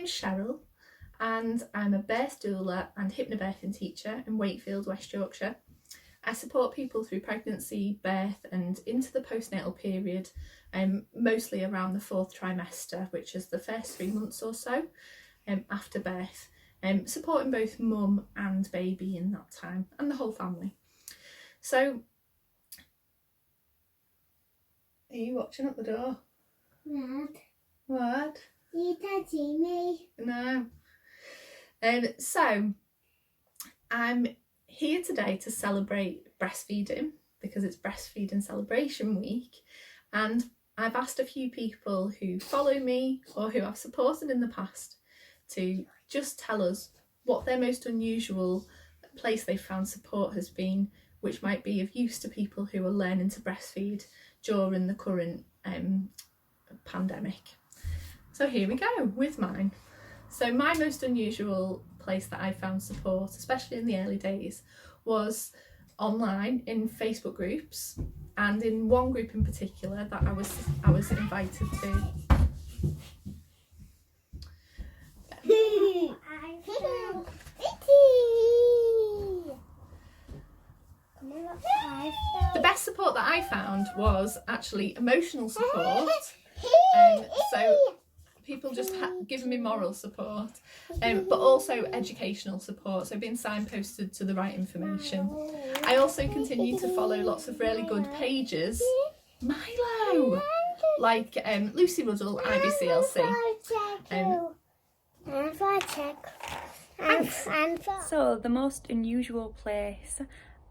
name's Cheryl and I'm a birth doula and hypnobirthing teacher in Wakefield, West Yorkshire. I support people through pregnancy, birth and into the postnatal period, mostly around the 4th trimester, which is the first 3 months or so after birth, supporting both mum and baby in that time and the whole family. So, are you watching at the door? What? You touching me? No. So, I'm here today to celebrate breastfeeding because it's Breastfeeding Celebration Week, and I've asked a few people who follow me or who I've supported in the past to just tell us what their most unusual place they've found support has been, which might be of use to people who are learning to breastfeed during the current pandemic. So here we go with mine. So my most unusual place that I found support, especially in the early days, was online in Facebook groups, and in one group in particular that I was invited to. The best support that I found was actually emotional support. So people just giving me moral support, but also educational support, so being signposted to the right information. I also continue to follow lots of really good pages, Milo, like Lucy Ruddle, IBCLC. So the most unusual place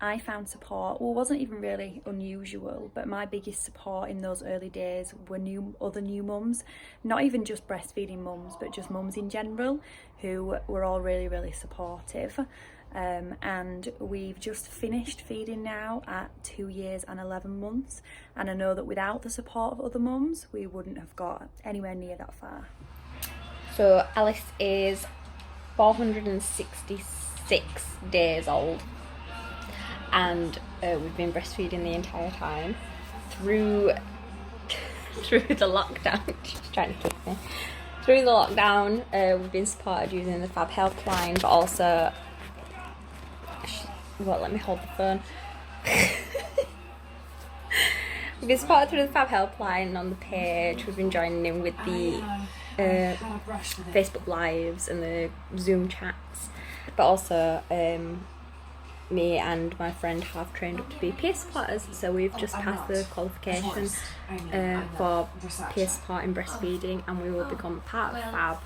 I found support, well, wasn't even really unusual, but my biggest support in those early days were other new mums, not even just breastfeeding mums, but just mums in general, who were all really, really supportive. And we've just finished feeding now at 2 years and 11 months. And I know that without the support of other mums, we wouldn't have got anywhere near that far. So Alice is 466 days old. And we've been breastfeeding the entire time through the lockdown. She's trying to kick me. Through the lockdown, we've been supported using the Fab helpline, but also she won't let me hold the phone. We've been supported through the Fab helpline on the page. We've been joining in with the Facebook Lives and the Zoom chats, but also me and my friend have trained up to be peer supporters, so we've just passed the qualification for peer support in breastfeeding, and we will become part of FAB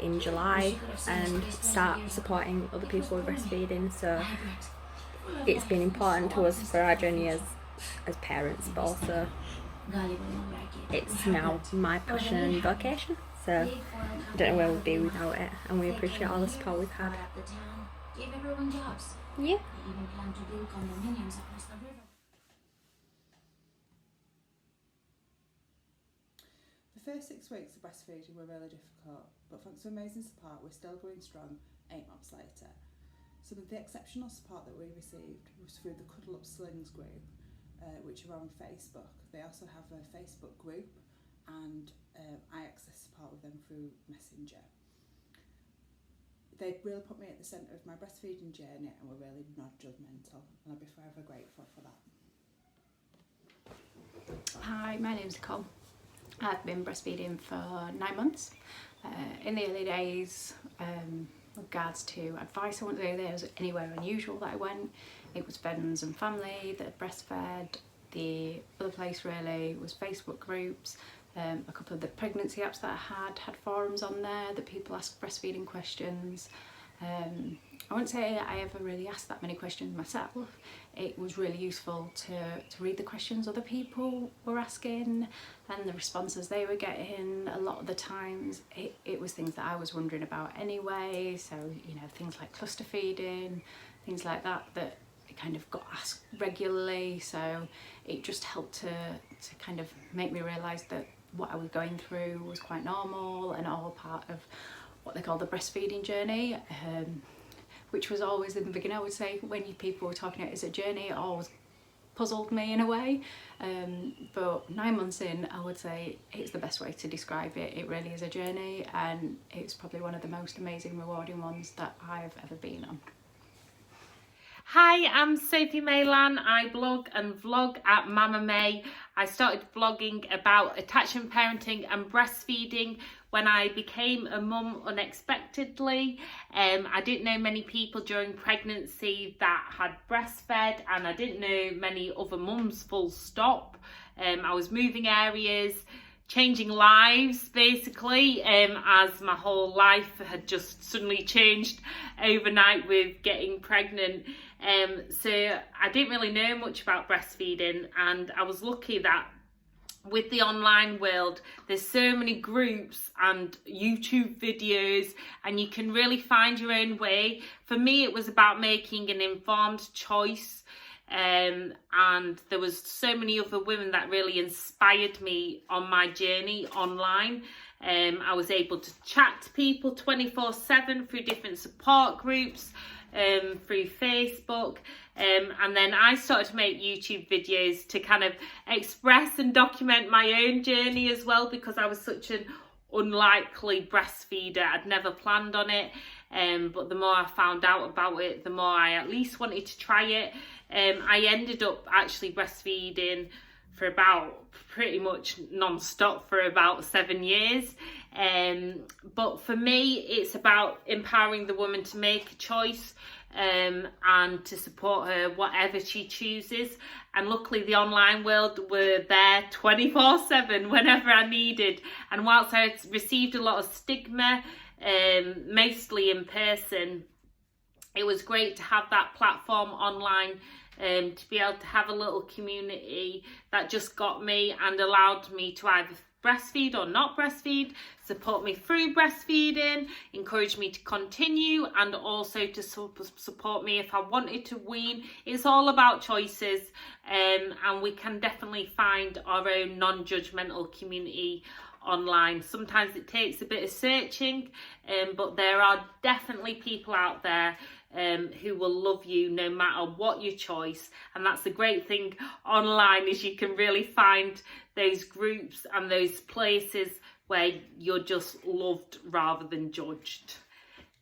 in July and start supporting other people with breastfeeding. So it's been important to us for our journey as parents, but also it's now my passion and vocation, so I don't know where we'd be without it, and we appreciate all the support we've had. Yeah. The first 6 weeks of breastfeeding were really difficult, but thanks to amazing support, we're still going strong 8 months later. Some of the exceptional support that we received was through the Cuddle Up Slings group, which are on Facebook. They also have a Facebook group, and I access support with them through Messenger. They really put me at the centre of my breastfeeding journey and were really non-judgmental, and I'll be forever grateful for that. Hi, my name's Nicole. I've been breastfeeding for 9 months. In the early days, with regards to advice, I wouldn't say there was anywhere unusual that I went. It was friends and family that breastfed. The other place really was Facebook groups. A couple of the pregnancy apps that I had forums on there that people ask breastfeeding questions. I wouldn't say I ever really asked that many questions myself. It was really useful to read the questions other people were asking and the responses they were getting. A lot of the times it was things that I was wondering about anyway, so you know, things like cluster feeding, things like that kind of got asked regularly, so it just helped to kind of make me realise that what I was going through was quite normal and all part of what they call the breastfeeding journey, which was always in the beginning, I would say, when people were talking about it as a journey, it always puzzled me in a way, but 9 months in, I would say it's the best way to describe it. It really is a journey, and it's probably one of the most amazing, rewarding ones that I've ever been on. Hi, I'm Sophie Maylan. I blog and vlog at Mama May. I started vlogging about attachment parenting and breastfeeding when I became a mum unexpectedly. I didn't know many people during pregnancy that had breastfed, and I didn't know many other mums, full stop. I was moving areas, changing lives basically, as my whole life had just suddenly changed overnight with getting pregnant. So I didn't really know much about breastfeeding, and I was lucky that with the online world there's so many groups and YouTube videos, and you can really find your own way. For me, it was about making an informed choice, and there was so many other women that really inspired me on my journey online. I was able to chat to people 24/7 through different support groups, through Facebook, and then I started to make YouTube videos to kind of express and document my own journey as well, because I was such an unlikely breastfeeder. I'd never planned on it, but the more I found out about it, the more I at least wanted to try it. I ended up actually breastfeeding for about pretty much non-stop for about 7 years. But for me, it's about empowering the woman to make a choice, and to support her whatever she chooses. And luckily the online world were there 24/7 whenever I needed. And whilst I received a lot of stigma, mostly in person, it was great to have that platform online, to be able to have a little community that just got me and allowed me to either breastfeed or not breastfeed, support me through breastfeeding, encourage me to continue, and also to support me if I wanted to wean. It's all about choices, and we can definitely find our own non-judgmental community online. Sometimes it takes a bit of searching, but there are definitely people out there who will love you no matter what your choice. And that's the great thing online, is you can really find those groups and those places where you're just loved rather than judged.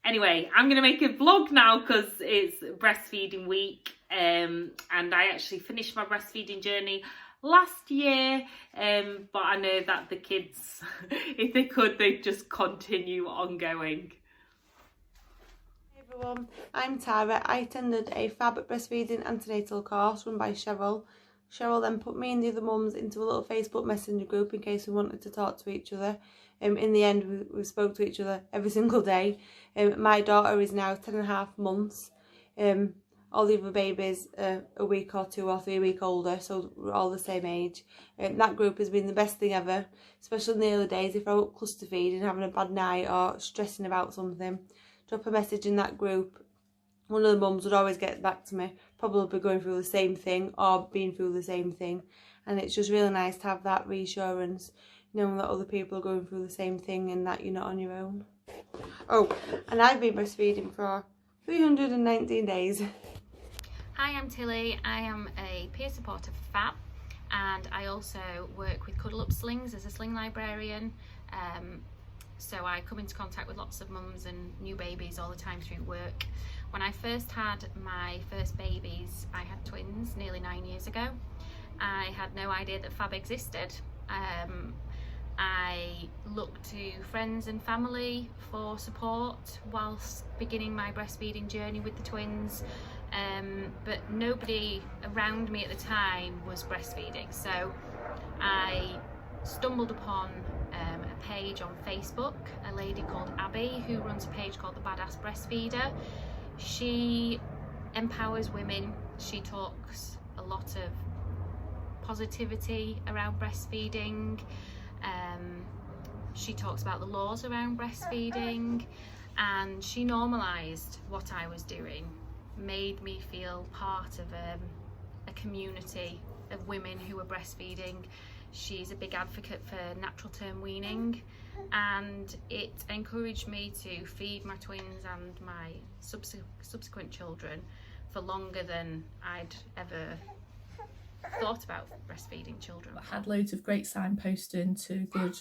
Anyway, I'm going to make a vlog now because it's breastfeeding week, and I actually finished my breastfeeding journey last year, but I know that the kids, if they could, they'd just continue ongoing. Hey everyone, I'm Tara. I attended a fab breastfeeding antenatal course run by Cheryl. Cheryl then put me and the other mums into a little Facebook messenger group in case we wanted to talk to each other. In the end, we spoke to each other every single day. My daughter is now 10.5 months. All the other babies are a week or 2 or 3 weeks older, so we're all the same age. That group has been the best thing ever, especially in the early days. If I was cluster feeding, having a bad night or stressing about something, drop a message in that group. One of the mums would always get back to me, probably going through the same thing or being through the same thing. And it's just really nice to have that reassurance, knowing that other people are going through the same thing and that you're not on your own. Oh, and I've been breastfeeding for 319 days. Hi, I'm Tilly. I am a peer supporter for FAB, and I also work with Cuddle Up Slings as a sling librarian. So I come into contact with lots of mums and new babies all the time through work. When I first had my first babies, I had twins nearly 9 years ago. I had no idea that FAB existed. I looked to friends and family for support whilst beginning my breastfeeding journey with the twins, but nobody around me at the time was breastfeeding. So I stumbled upon a page on Facebook, a lady called Abby who runs a page called The Badass Breastfeeder. She empowers women. She talks a lot of positivity around breastfeeding. She talks about the laws around breastfeeding, and she normalised what I was doing, made me feel part of a community of women who were breastfeeding. She's a big advocate for natural term weaning, and it encouraged me to feed my twins and my subsequent children for longer than I'd ever thought about breastfeeding children. I had loads of great signposting to good